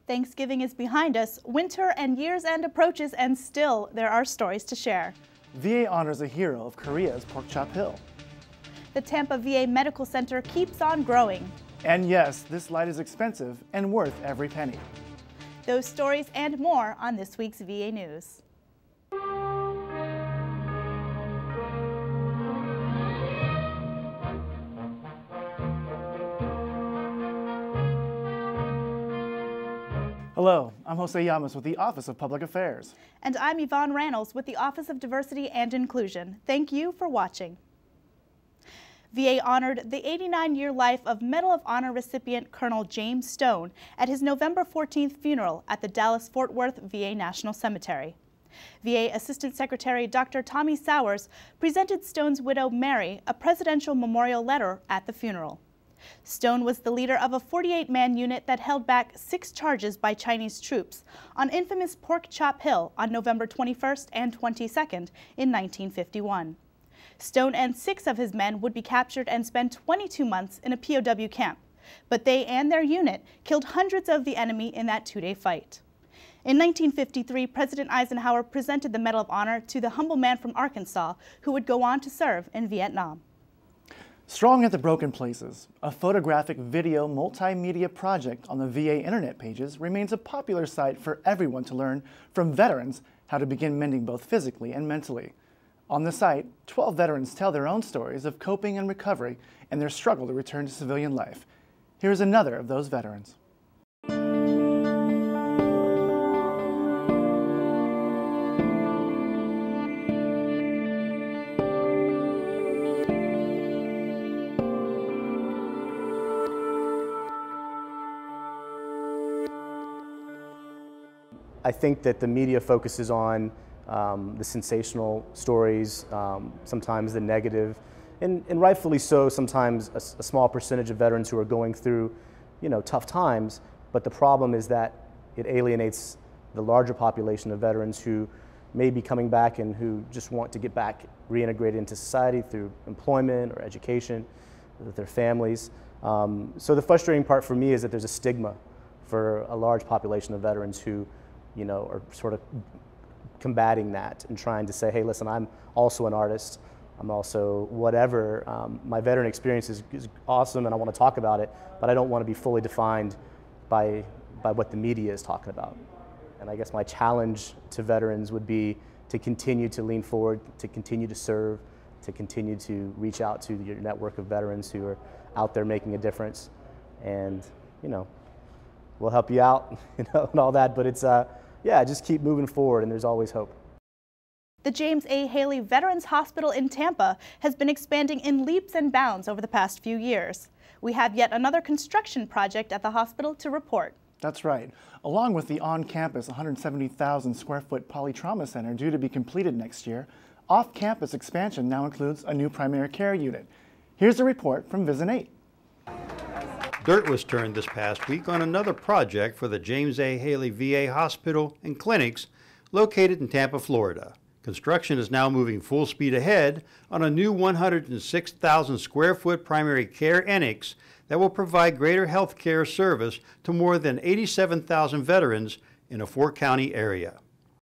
Thanksgiving is behind us, winter and year's end approaches, and still there are stories to share. VA honors a hero of Korea's Pork Chop Hill. The Tampa VA Medical Center keeps on growing. And yes, this light is expensive and worth every penny. Those stories and more on this week's VA News. Hello, I'm Jose Llamas with the Office of Public Affairs. And I'm Yvonne Rannells with the Office of Diversity and Inclusion. Thank you for watching. VA honored the 89-year life of Medal of Honor recipient Colonel James Stone at his November 14th funeral at the Dallas-Fort Worth VA National Cemetery. VA Assistant Secretary Dr. Tommy Sowers presented Stone's widow Mary a presidential memorial letter at the funeral. Stone was the leader of a 48-man unit that held back 6 charges by Chinese troops on infamous Pork Chop Hill on November 21st and 22nd in 1951. Stone and 6 of his men would be captured and spend 22 months in a POW camp, but they and their unit killed hundreds of the enemy in that 2-day fight. In 1953, President Eisenhower presented the Medal of Honor to the humble man from Arkansas who would go on to serve in Vietnam. Strong at the Broken Places, a photographic video multimedia project on the VA internet pages, remains a popular site for everyone to learn from veterans how to begin mending both physically and mentally. On the site, 12 veterans tell their own stories of coping and recovery and their struggle to return to civilian life. Here's another of those veterans. I think that the media focuses on the sensational stories, sometimes the negative, and rightfully so. Sometimes a small percentage of veterans who are going through, tough times. But the problem is that it alienates the larger population of veterans who may be coming back and who just want to get back reintegrated into society through employment or education with their families. So the frustrating part for me is that there's a stigma for a large population of veterans who are sort of combating that and trying to say, hey, listen, I'm also an artist. I'm also whatever. My veteran experience is awesome and I want to talk about it, but I don't want to be fully defined by what the media is talking about. And I guess my challenge to veterans would be to continue to lean forward, to continue to serve, to continue to reach out to your network of veterans who are out there making a difference. And, we'll help you out, and all that, but it's, yeah, just keep moving forward and there's always hope. The James A. Haley Veterans Hospital in Tampa has been expanding in leaps and bounds over the past few years. We have yet another construction project at the hospital to report. That's right. Along with the on-campus 170,000 square foot polytrauma center due to be completed next year, off-campus expansion now includes a new primary care unit. Here's a report from Vision 8. Dirt was turned this past week on another project for the James A. Haley VA Hospital and Clinics located in Tampa, Florida. Construction is now moving full speed ahead on a new 106,000 square foot primary care annex that will provide greater health care service to more than 87,000 veterans in a 4-county area.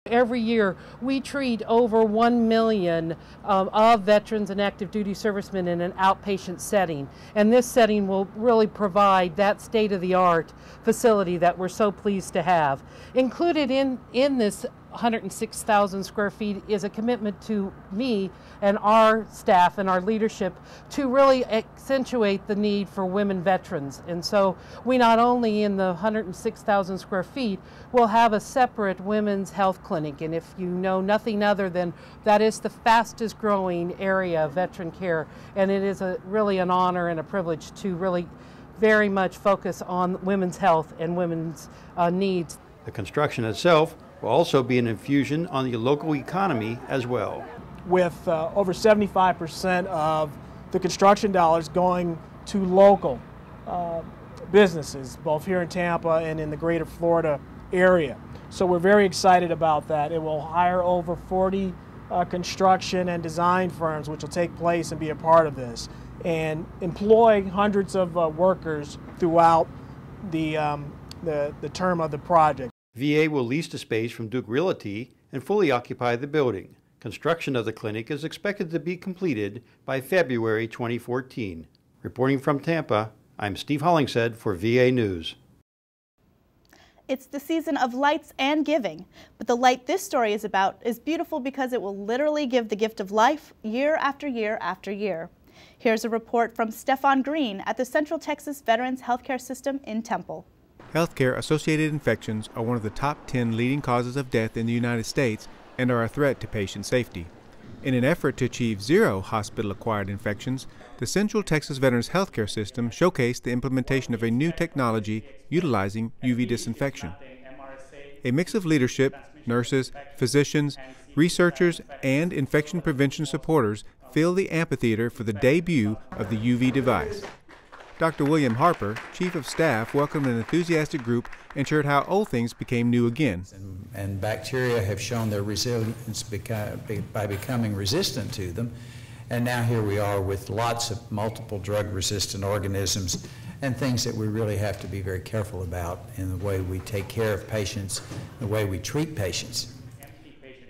Every year, we treat over 1 million of veterans and active duty servicemen in an outpatient setting. And this setting will really provide that state-of-the-art facility that we're so pleased to have. Included in this 106,000 square feet is a commitment to me and our staff and our leadership to really accentuate the need for women veterans. And so we not only in the 106,000 square feet will have a separate women's health clinic, and if you know nothing other than that is the fastest growing area of veteran care, and it is really an honor and a privilege to really very much focus on women's health and women's needs. The construction itself will also be an infusion on the local economy as well. With over 75% of the construction dollars going to local businesses, both here in Tampa and in the greater Florida area. So we're very excited about that. It will hire over 40 construction and design firms which will take place and be a part of this, and employ hundreds of workers throughout the the term of the project. VA will lease the space from Duke Realty and fully occupy the building. Construction of the clinic is expected to be completed by February 2014. Reporting from Tampa, I'm Steve Hollingshead for VA News. It's the season of lights and giving, but the light this story is about is beautiful because it will literally give the gift of life year after year after year. Here's a report from Stefan Green at the Central Texas Veterans Healthcare System in Temple. Healthcare-associated infections are one of the top 10 leading causes of death in the United States and are a threat to patient safety. In an effort to achieve zero hospital-acquired infections, the Central Texas Veterans Healthcare System showcased the implementation of a new technology utilizing UV disinfection. A mix of leadership, nurses, physicians, researchers, and infection prevention supporters filled the amphitheater for the debut of the UV device. Dr. William Harper, Chief of Staff, welcomed an enthusiastic group and shared how old things became new again. And bacteria have shown their resilience by becoming resistant to them. And now here we are with lots of multiple drug-resistant organisms and things that we really have to be very careful about in the way we take care of patients, the way we treat patients.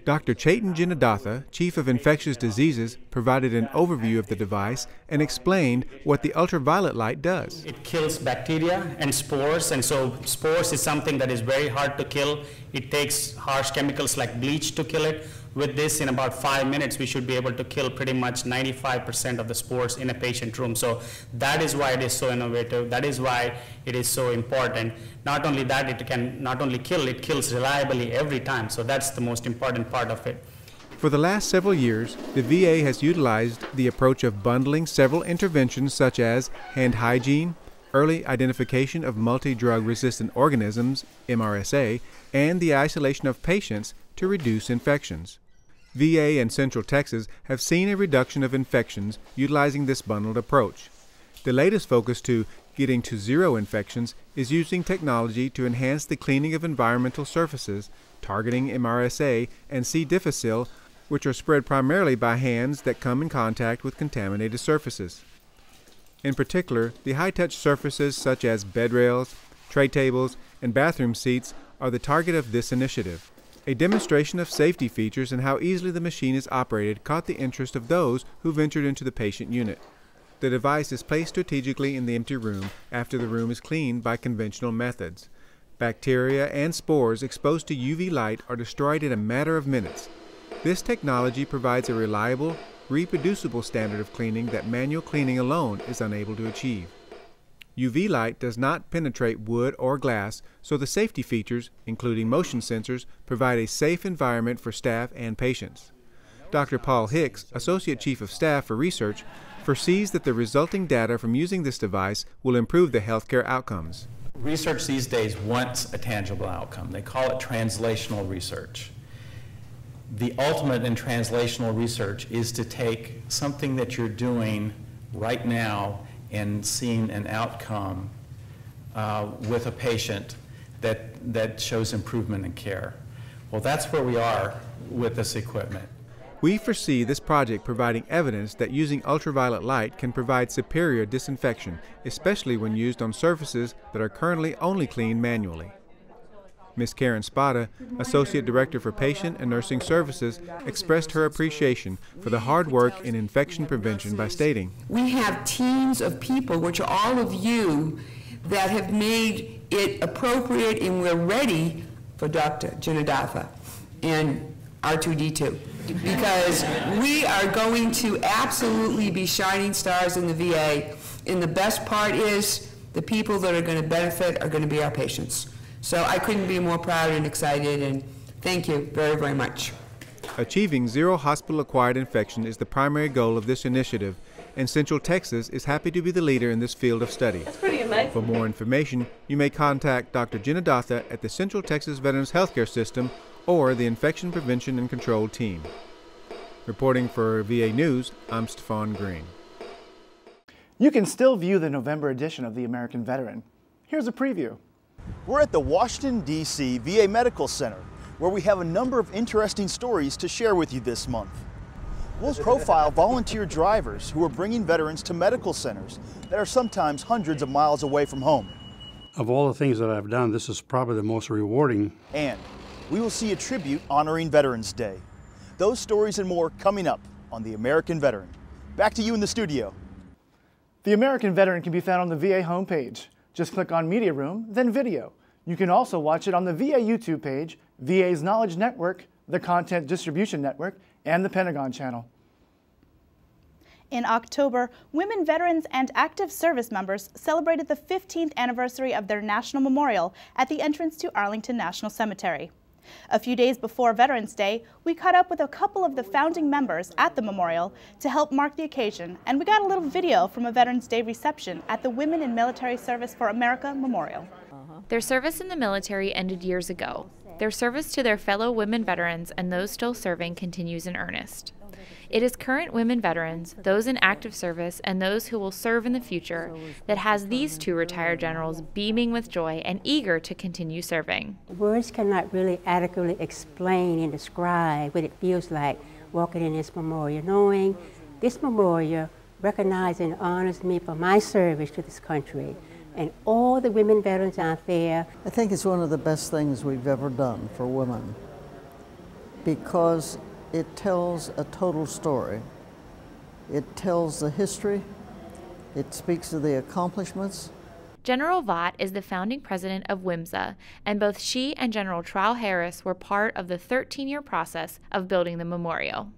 Dr. Chetan Jinadatha, Chief of Infectious Diseases, provided an overview of the device and explained what the ultraviolet light does. It kills bacteria and spores, and so spores is something that is very hard to kill. It takes harsh chemicals like bleach to kill it. With this, in about 5 minutes, we should be able to kill pretty much 95% of the spores in a patient room. So that is why it is so innovative. That is why it is so important. Not only that, it can not only kill, it kills reliably every time. So that's the most important part of it. For the last several years, the VA has utilized the approach of bundling several interventions such as hand hygiene, early identification of multi-drug resistant organisms, MRSA, and the isolation of patients to reduce infections. VA and Central Texas have seen a reduction of infections utilizing this bundled approach. The latest focus to getting to zero infections is using technology to enhance the cleaning of environmental surfaces, targeting MRSA and C. difficile, which are spread primarily by hands that come in contact with contaminated surfaces. In particular, the high-touch surfaces such as bed rails, tray tables, and bathroom seats are the target of this initiative. A demonstration of safety features and how easily the machine is operated caught the interest of those who ventured into the patient unit. The device is placed strategically in the empty room after the room is cleaned by conventional methods. Bacteria and spores exposed to UV light are destroyed in a matter of minutes. This technology provides a reliable, reproducible standard of cleaning that manual cleaning alone is unable to achieve. UV light does not penetrate wood or glass, so the safety features, including motion sensors, provide a safe environment for staff and patients. Dr. Paul Hicks, Associate Chief of Staff for Research, foresees that the resulting data from using this device will improve the healthcare outcomes. Research these days wants a tangible outcome. They call it translational research. The ultimate in translational research is to take something that you're doing right now and seeing an outcome with a patient that shows improvement in care. Well, that's where we are with this equipment. We foresee this project providing evidence that using ultraviolet light can provide superior disinfection, especially when used on surfaces that are currently only cleaned manually. Ms. Karen Spada, Associate Director for Patient and Nursing Services, expressed her appreciation for the hard work in infection prevention by stating, "We have teams of people, which are all of you, that have made it appropriate, and we're ready for Dr. Jinadatha and R2D2, because we are going to absolutely be shining stars in the VA, and the best part is the people that are going to benefit are going to be our patients." So I couldn't be more proud and excited, and thank you very, very much. Achieving zero hospital-acquired infection is the primary goal of this initiative, and Central Texas is happy to be the leader in this field of study. That's pretty amazing. For more information, you may contact Dr. Jinadatha at the Central Texas Veterans Healthcare System or the Infection Prevention and Control Team. Reporting for VA News, I'm Stefan Green. You can still view the November edition of The American Veteran. Here's a preview. We're at the Washington, D.C. VA Medical Center, where we have a number of interesting stories to share with you this month. We'll profile volunteer drivers who are bringing veterans to medical centers that are sometimes hundreds of miles away from home. Of all the things that I've done, this is probably the most rewarding. And we will see a tribute honoring Veterans Day. Those stories and more coming up on The American Veteran. Back to you in the studio. The American Veteran can be found on the VA homepage. Just click on Media Room, then Video. You can also watch it on the VA YouTube page, VA's Knowledge Network, the Content Distribution Network, and the Pentagon Channel. In October, women veterans and active service members celebrated the 15th anniversary of their national memorial at the entrance to Arlington National Cemetery. A few days before Veterans Day, we caught up with a couple of the founding members at the memorial to help mark the occasion, and we got a little video from a Veterans Day reception at the Women in Military Service for America Memorial. Their service in the military ended years ago. Their service to their fellow women veterans and those still serving continues in earnest. It is current women veterans, those in active service, and those who will serve in the future that has these two retired generals beaming with joy and eager to continue serving. Words cannot really adequately explain and describe what it feels like walking in this memorial, knowing this memorial recognizes and honors me for my service to this country and all the women veterans out there. I think it's one of the best things we've ever done for women because it tells a total story. It tells the history. It speaks to the accomplishments. General Vaught is the founding president of WMSA, and both she and General Trowell Harris were part of the 13-year process of building the memorial.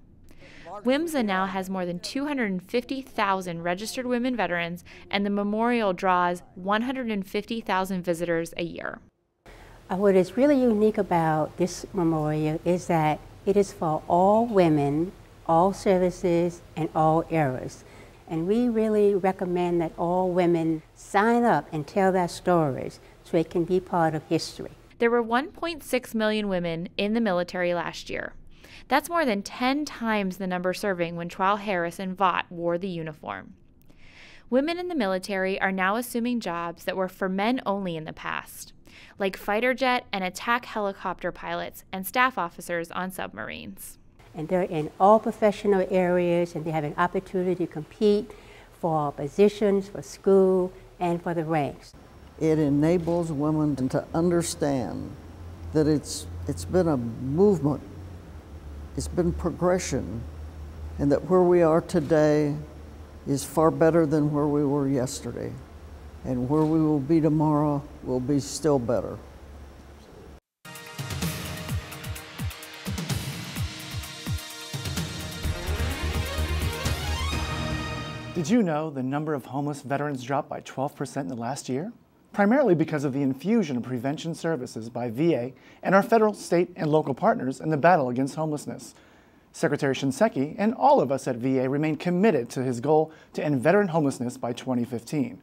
WMSA now has more than 250,000 registered women veterans, and the memorial draws 150,000 visitors a year. What is really unique about this memorial is that it is for all women, all services, and all eras. And we really recommend that all women sign up and tell their stories so it can be part of history. There were 1.6 million women in the military last year. That's more than 10 times the number serving when Trowell Harris and Vaught wore the uniform. Women in the military are now assuming jobs that were for men only in the past, like fighter jet and attack helicopter pilots and staff officers on submarines. And they're in all professional areas, and they have an opportunity to compete for positions, for school, and for the ranks. It enables women to understand that it's been a movement, it's been progression, and that where we are today is far better than where we were yesterday. And where we will be tomorrow will be still better. Did you know the number of homeless veterans dropped by 12% in the last year? Primarily because of the infusion of prevention services by VA and our federal, state, and local partners in the battle against homelessness. Secretary Shinseki and all of us at VA remain committed to his goal to end veteran homelessness by 2015.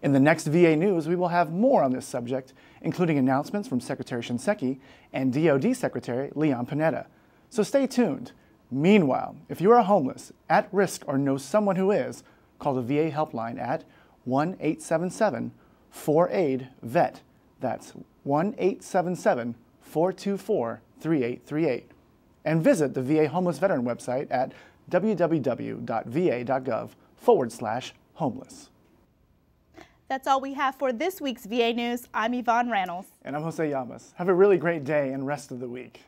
In the next VA News, we will have more on this subject, including announcements from Secretary Shinseki and DoD Secretary Leon Panetta. So stay tuned. Meanwhile, if you are homeless, at risk, or know someone who is, call the VA helpline at 1-877-4AID-VET. That's 1-877-424-3838. And visit the VA Homeless Veteran website at www.va.gov/homeless. That's all we have for this week's VA News. I'm Yvonne Reynolds. And I'm Jose Llamas. Have a really great day and rest of the week.